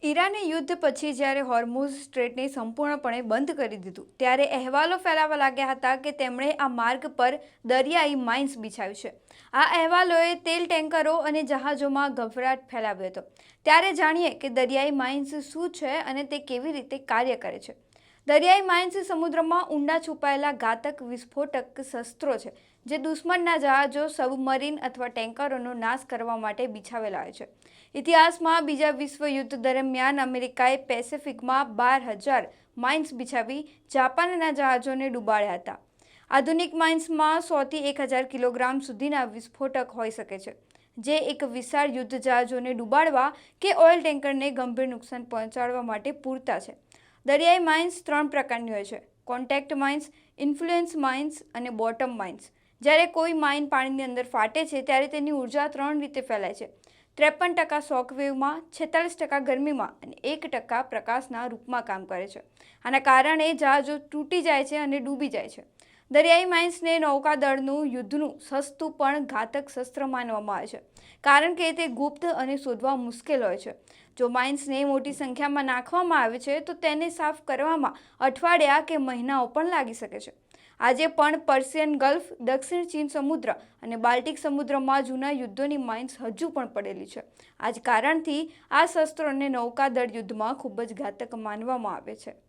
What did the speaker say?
ઈરાને યુદ્ધ પછી જ્યારે હોર્મુઝ સ્ટ્રેટને સંપૂર્ણપણે બંધ કરી દીધું ત્યારે અહેવાલો ફેલાવા લાગ્યા હતા કે તેમણે આ માર્ગ પર દરિયાઈ માઇન્સ બિછાવ્યું છે। આ અહેવાલોએ તેલ ટેન્કરો અને જહાજોમાં ગભરાટ ફેલાવ્યો હતો। ત્યારે જાણીએ કે દરિયાઈ માઇન્સ શું છે અને તે કેવી રીતે કાર્ય કરે છે। દરિયાઈ માઇન્સ સમુદ્રમાં ઊંડા છુપાયેલા ઘાતક વિસ્ફોટક શસ્ત્રો છે જે દુશ્મનના જહાજો, સબમરીન અથવા ટેન્કરોનો નાશ કરવા માટે બિછાવેલા હોય છે। ઇતિહાસમાં બીજા વિશ્વ યુદ્ધ દરમિયાન અમેરિકાએ પેસિફિકમાં 12,000 માઇન્સ બિછાવી જાપાનના જહાજોને ડૂબાડ્યા હતા। આધુનિક માઇન્સમાં 100થી 1,000 કિલોગ્રામ સુધીના વિસ્ફોટક હોઈ શકે છે જે એક વિશાળ યુદ્ધ જહાજોને ડૂબાડવા કે ઓઇલ ટેન્કરને ગંભીર નુકસાન પહોંચાડવા માટે પૂરતા છે। દરિયાઈ માઇન્સ 3 પ્રકારની હોય છે: કોન્ટેક્ટ માઇન્સ, ઇન્ફ્લુએન્સ માઇન્સ અને બોટમ માઇન્સ। જ્યારે કોઈ માઇન પાણીની અંદર ફાટે છે ત્યારે તેની ઉર્જા 3 રીતે ફેલાય છે: 53% શોકવેવમાં, 46% ગરમીમાં અને 1% પ્રકાશના રૂપમાં કામ કરે છે। આના કારણે જહાજો તૂટી જાય છે અને ડૂબી જાય છે। દરિયાઈ માઇન્સને નૌકાદળનું યુદ્ધનું સસ્તું પણ ઘાતક શસ્ત્ર માનવામાં આવે છે કારણ કે તે ગુપ્ત અને શોધવા મુશ્કેલ હોય છે। જો માઇન્સને મોટી સંખ્યામાં નાખવામાં આવે છે તો તેને સાફ કરવામાં અઠવાડિયા કે મહિનાઓ પણ લાગી શકે છે। આજે પણ પર્શિયન ગલ્ફ, દક્ષિણ ચીન સમુદ્ર અને બાલ્ટિક સમુદ્રમાં જૂના યુદ્ધોની માઇન્સ હજુ પણ પડેલી છે। આ જ કારણથી આ શસ્ત્રોને નૌકાદળ યુદ્ધમાં ખૂબ જ ઘાતક માનવામાં આવે છે।